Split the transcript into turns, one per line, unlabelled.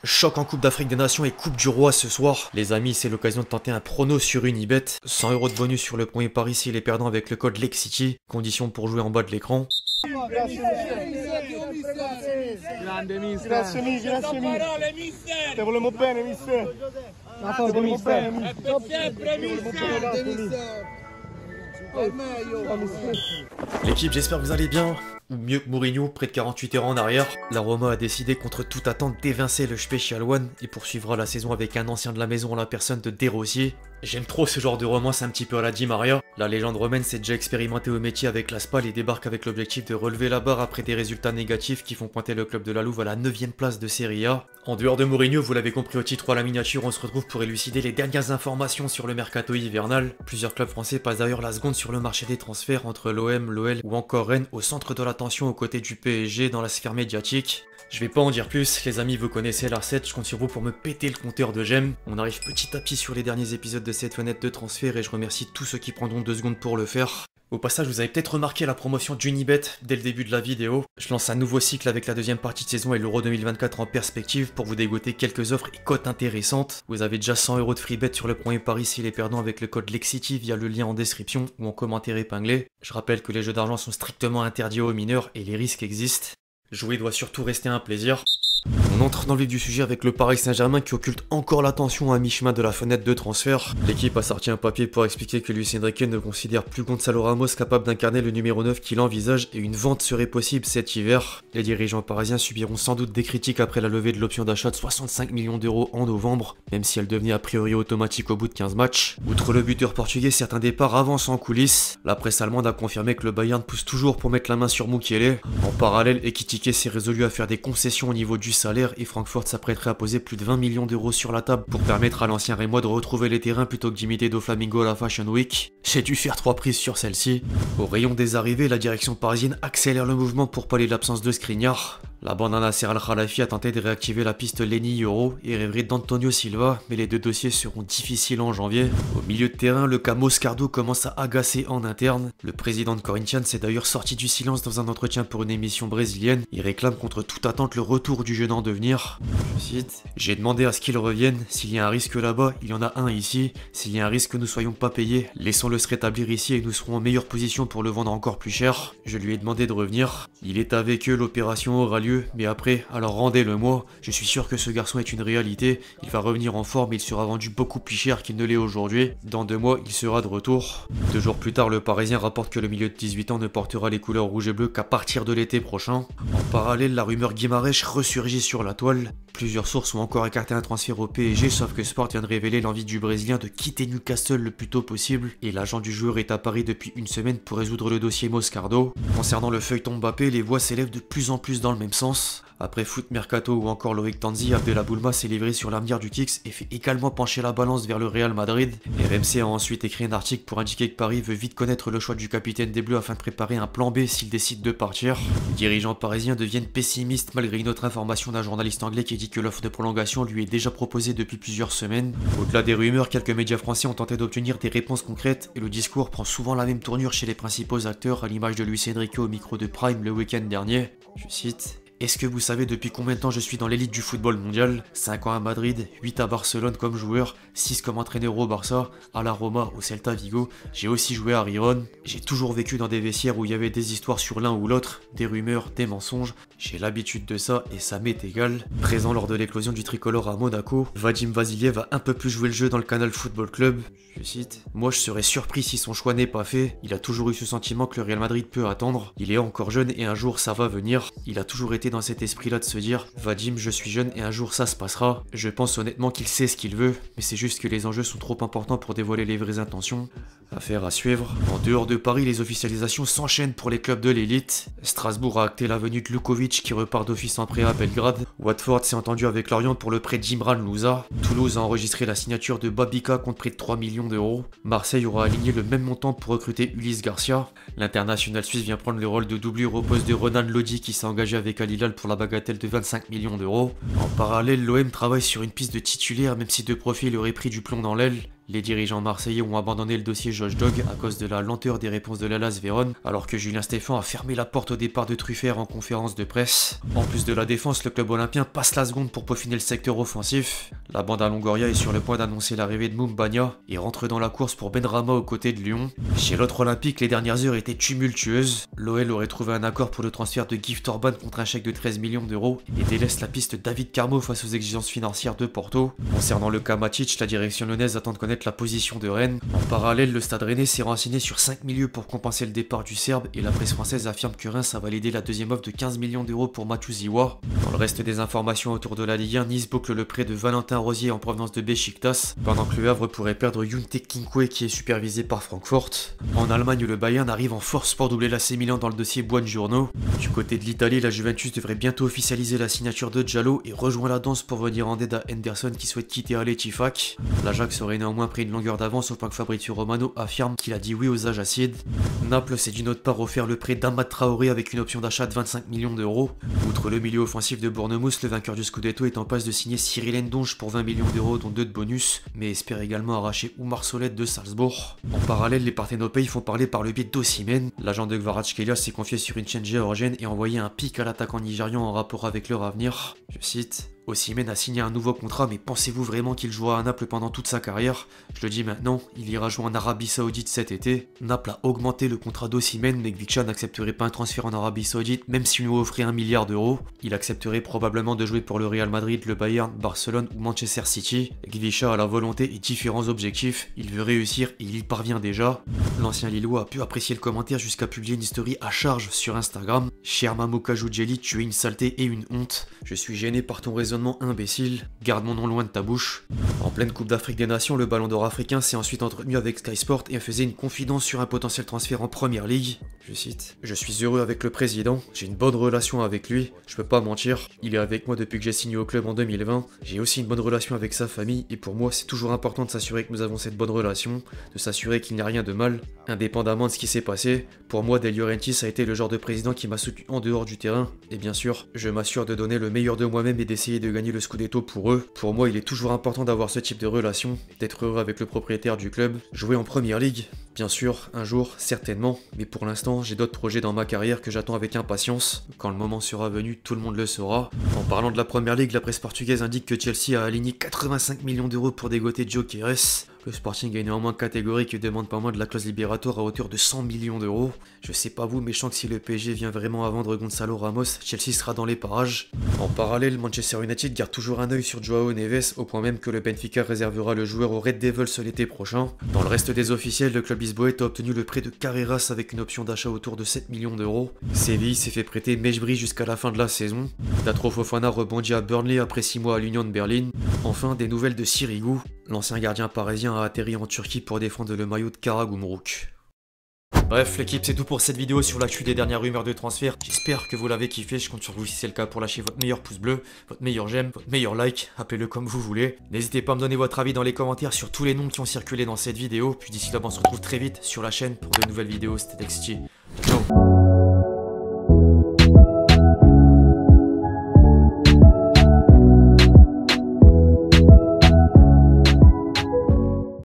Choc en Coupe d'Afrique des Nations et Coupe du Roi ce soir. Les amis, c'est l'occasion de tenter un prono sur Unibet. 100 € de bonus sur le premier pari si les perdants avec le code LEXCITY. Condition pour jouer en bas de l'écran.
Grande mister.
Grazie mille. Te volevo bene, mister.
Ma forte mister.
L'équipe, j'espère que vous allez bien. Ou mieux que Mourinho, près de 48 heures en arrière. La Roma a décidé contre toute attente d'évincer le Special One et poursuivra la saison avec un ancien de la maison en la personne de De Rossi. J'aime trop ce genre de romance un petit peu à la Di Maria. La légende romaine s'est déjà expérimentée au métier avec la Spal et débarque avec l'objectif de relever la barre après des résultats négatifs qui font pointer le club de la Louve à la 9ème place de Serie A. En dehors de Mourinho, vous l'avez compris au titre ou à la miniature, on se retrouve pour élucider les dernières informations sur le mercato hivernal. Plusieurs clubs français passent d'ailleurs la seconde sur le marché des transferts entre l'OM, l'OL ou encore Rennes au centre de l'attention aux côtés du PSG dans la sphère médiatique. Je vais pas en dire plus, les amis, vous connaissez la recette, je compte sur vous pour me péter le compteur de j'aime. On arrive petit à petit sur les derniers épisodes de cette fenêtre de transfert et je remercie tous ceux qui prendront 2 secondes pour le faire. Au passage, vous avez peut-être remarqué la promotion d'Unibet dès le début de la vidéo. Je lance un nouveau cycle avec la deuxième partie de saison et l'Euro 2024 en perspective pour vous dégoter quelques offres et cotes intéressantes. Vous avez déjà 100 € de free bet sur le premier pari si les perdants avec le code LEXCITY via le lien en description ou en commentaire épinglé. Je rappelle que les jeux d'argent sont strictement interdits aux mineurs et les risques existent. Jouer doit surtout rester un plaisir. On entre dans le vif du sujet avec le Paris Saint-Germain qui occulte encore l'attention à mi-chemin de la fenêtre de transfert. L'équipe a sorti un papier pour expliquer que Luis Enrique ne considère plus Gonzalo Ramos capable d'incarner le numéro 9 qu'il envisage et une vente serait possible cet hiver. Les dirigeants parisiens subiront sans doute des critiques après la levée de l'option d'achat de 65 millions d'euros en novembre, même si elle devenait a priori automatique au bout de 15 matchs. Outre le buteur portugais, certains départs avancent en coulisses. La presse allemande a confirmé que le Bayern pousse toujours pour mettre la main sur Mukiele. En parallèle, Ekitike s'est résolu à faire des concessions au niveau du salaire et Francfort s'apprêterait à poser plus de 20 millions d'euros sur la table pour permettre à l'ancien Rémois de retrouver les terrains plutôt que d'imiter Doflamingo à la Fashion Week. J'ai dû faire 3 prises sur celle-ci. Au rayon des arrivées, la direction parisienne accélère le mouvement pour pallier l'absence de Skriniar. La bande à Nasser Al-Khalafi a tenté de réactiver la piste Lenny Yoro et rêverait d'Antonio Silva, mais les deux dossiers seront difficiles en janvier. Au milieu de terrain, le cas Moscardo commence à agacer en interne. Le président de Corinthians s'est d'ailleurs sorti du silence dans un entretien pour une émission brésilienne. Il réclame contre toute attente le retour du jeune en devenir. Je cite: « J'ai demandé à ce qu'il revienne. S'il y a un risque là-bas, il y en a un ici. S'il y a un risque que nous soyons pas payés, laissons-le se rétablir ici et nous serons en meilleure position pour le vendre encore plus cher. Je lui ai demandé de revenir. Il est avec eux, l'opération aura lieu. Mais après, alors rendez-le-moi. Je suis sûr que ce garçon est une réalité. Il va revenir en forme et il sera vendu beaucoup plus cher qu'il ne l'est aujourd'hui. Dans 2 mois, il sera de retour. » 2 jours plus tard, le Parisien rapporte que le milieu de 18 ans ne portera les couleurs rouge et bleu qu'à partir de l'été prochain. En parallèle, la rumeur Guimarães ressurgit sur la toile. Plusieurs sources ont encore écarté un transfert au PSG, sauf que Sport vient de révéler l'envie du Brésilien de quitter Newcastle le plus tôt possible. Et l'agent du joueur est à Paris depuis une semaine pour résoudre le dossier Moscardo. Concernant le feuilleton Mbappé, les voix s'élèvent de plus en plus dans le même sens. Après Foot Mercato ou encore Loïc Tanzi, Abdelaboulma s'est livré sur l'avenir du Kicks et fait également pencher la balance vers le Real Madrid. RMC a ensuite écrit un article pour indiquer que Paris veut vite connaître le choix du capitaine des Bleus afin de préparer un plan B s'il décide de partir. Les dirigeants parisiens deviennent pessimistes malgré une autre information d'un journaliste anglais qui dit que l'offre de prolongation lui est déjà proposée depuis plusieurs semaines. Au-delà des rumeurs, quelques médias français ont tenté d'obtenir des réponses concrètes et le discours prend souvent la même tournure chez les principaux acteurs à l'image de Luis Enrique au micro de Prime le week-end dernier. Je cite: « Est-ce que vous savez depuis combien de temps je suis dans l'élite du football mondial? 5 ans à Madrid, 8 à Barcelone comme joueur, 6 comme entraîneur au Barça, à la Roma, au Celta Vigo, j'ai aussi joué à Riron. J'ai toujours vécu dans des vestiaires où il y avait des histoires sur l'un ou l'autre, des rumeurs, des mensonges. J'ai l'habitude de ça et ça m'est égal. » Présent lors de l'éclosion du tricolore à Monaco, Vadim Vasiliev a un peu plus joué le jeu dans le Canal Football Club. Je cite: « Moi je serais surpris si son choix n'est pas fait. Il a toujours eu ce sentiment que le Real Madrid peut attendre. Il est encore jeune et un jour ça va venir. Il a toujours été dans cet esprit-là de se dire: Vadim, je suis jeune et un jour ça se passera. Je pense honnêtement qu'il sait ce qu'il veut, mais c'est juste que les enjeux sont trop importants pour dévoiler les vraies intentions. » Affaire à suivre. En dehors de Paris, les officialisations s'enchaînent pour les clubs de l'élite. Strasbourg a acté la venue de Lukovic qui repart d'office en prêt à Belgrade. Watford s'est entendu avec Lorient pour le prêt d'Imran Louza. Toulouse a enregistré la signature de Babika contre près de 3 millions d'euros. Marseille aura aligné le même montant pour recruter Ulysse Garcia. L'international suisse vient prendre le rôle de doublure au poste de Ronan Lodi qui s'est engagé avec Al Hilal pour la bagatelle de 25 millions d'euros. En parallèle, l'OM travaille sur une piste de titulaire même si de profil aurait pris du plomb dans l'aile. Les dirigeants marseillais ont abandonné le dossier Josh Dog à cause de la lenteur des réponses de l'Hellas Vérone, alors que Julien Stéphan a fermé la porte au départ de Truffert en conférence de presse. En plus de la défense, le club olympien passe la seconde pour peaufiner le secteur offensif. La bande à Longoria est sur le point d'annoncer l'arrivée de Moumbagna et rentre dans la course pour Benrahma aux côtés de Lyon. Chez l'autre olympique, les dernières heures étaient tumultueuses. L'OL aurait trouvé un accord pour le transfert de Gift Orban contre un chèque de 13 millions d'euros et délaisse la piste David Carmo face aux exigences financières de Porto. Concernant le cas Matic, la direction lyonnaise attend de connaître la position de Rennes. En parallèle, le Stade Rennais s'est renseigné sur 5 milieux pour compenser le départ du Serbe et la presse française affirme que Reims a validé la deuxième offre de 15 millions d'euros pour Mathieu Ziwa. Dans le reste des informations autour de la Ligue 1, Nice boucle le prêt de Valentin Rosier en provenance de Beşiktaş, pendant que le Havre pourrait perdre Yountek Kinkwe qui est supervisé par Francfort. En Allemagne, le Bayern arrive en force pour doubler l'AC Milan dans le dossier Buongiorno. Du côté de l'Italie, la Juventus devrait bientôt officialiser la signature de Diallo et rejoint la danse pour venir en aide à Henderson qui souhaite quitter Al Ettifaq. L'Ajax aurait néanmoins pris une longueur d'avance au point que Fabrizio Romano affirme qu'il a dit oui aux Ajacides. Naples s'est d'une autre part offert le prêt d'Amad Traoré avec une option d'achat de 25 millions d'euros. Outre le milieu offensif de Bournemouth, le vainqueur du Scudetto est en passe de signer Cyril Ndonge pour 20 millions d'euros dont 2 de bonus, mais espère également arracher Oumar Solet de Salzbourg. En parallèle, les Parthénopéis font parler par le biais d'Osimhen. L'agent de Kvaratskhelia s'est confié sur une chaîne géorgienne et a envoyé un pic à l'attaquant nigérian en rapport avec leur avenir. Je cite: Osimhen a signé un nouveau contrat, mais pensez-vous vraiment qu'il jouera à Naples pendant toute sa carrière? Je le dis maintenant, il ira jouer en Arabie Saoudite cet été. Naples a augmenté le contrat d'Osimhen, mais Gvicha n'accepterait pas un transfert en Arabie Saoudite, même s'il lui offrait 1 milliard d'euros. Il accepterait probablement de jouer pour le Real Madrid, le Bayern, Barcelone ou Manchester City. Gvicha a la volonté et différents objectifs, il veut réussir et il y parvient déjà. L'ancien Lillois a pu apprécier le commentaire jusqu'à publier une story à charge sur Instagram. Cher Mamouka Joudjeli, tu es une saleté et une honte. Je suis gêné par ton raisonnement imbécile, garde mon nom loin de ta bouche. En pleine Coupe d'Afrique des Nations, le Ballon d'Or africain s'est ensuite entretenu avec Sky Sport et faisait une confidence sur un potentiel transfert en Première Ligue. Je cite: je suis heureux avec le président, j'ai une bonne relation avec lui, je peux pas mentir, il est avec moi depuis que j'ai signé au club en 2020, j'ai aussi une bonne relation avec sa famille et pour moi c'est toujours important de s'assurer que nous avons cette bonne relation, de s'assurer qu'il n'y a rien de mal, indépendamment de ce qui s'est passé. Pour moi, De Laurentiis a été le genre de président qui m'a soutenu en dehors du terrain, et bien sûr, je m'assure de donner le meilleur de moi-même et d'essayer de gagner le Scudetto pour eux. Pour moi, il est toujours important d'avoir ce type de relation, d'être heureux avec le propriétaire du club, jouer en Première Ligue, bien sûr, un jour, certainement, mais pour l'instant, j'ai d'autres projets dans ma carrière que j'attends avec impatience. Quand le moment sera venu, tout le monde le saura. En parlant de la Première Ligue, la presse portugaise indique que Chelsea a aligné 85 millions d'euros pour dégoter Joe Keres. Le Sporting est néanmoins catégorique et demande pas moins de la clause libératoire à hauteur de 100 millions d'euros. Je sais pas vous, mais je sens que si le PSG vient vraiment à vendre Gonzalo Ramos, Chelsea sera dans les parages. En parallèle, Manchester United garde toujours un œil sur Joao Neves, au point même que le Benfica réservera le joueur aux Red Devils l'été prochain. Dans le reste des officiels, le club lisboète a obtenu le prêt de Carreras avec une option d'achat autour de 7 millions d'euros. Séville s'est fait prêter Mejbri jusqu'à la fin de la saison. Datro Fofana rebondit à Burnley après 6 mois à l'Union de Berlin. Enfin, des nouvelles de Sirigu. L'ancien gardien parisien a atterri en Turquie pour défendre le maillot de Karagümrük. Bref l'équipe, c'est tout pour cette vidéo sur l'actu des dernières rumeurs de transfert. J'espère que vous l'avez kiffé, je compte sur vous si c'est le cas pour lâcher votre meilleur pouce bleu, votre meilleur j'aime, votre meilleur like, appelez-le comme vous voulez. N'hésitez pas à me donner votre avis dans les commentaires sur tous les noms qui ont circulé dans cette vidéo. Puis d'ici là, on se retrouve très vite sur la chaîne pour de nouvelles vidéos. C'était Dexty. Ciao.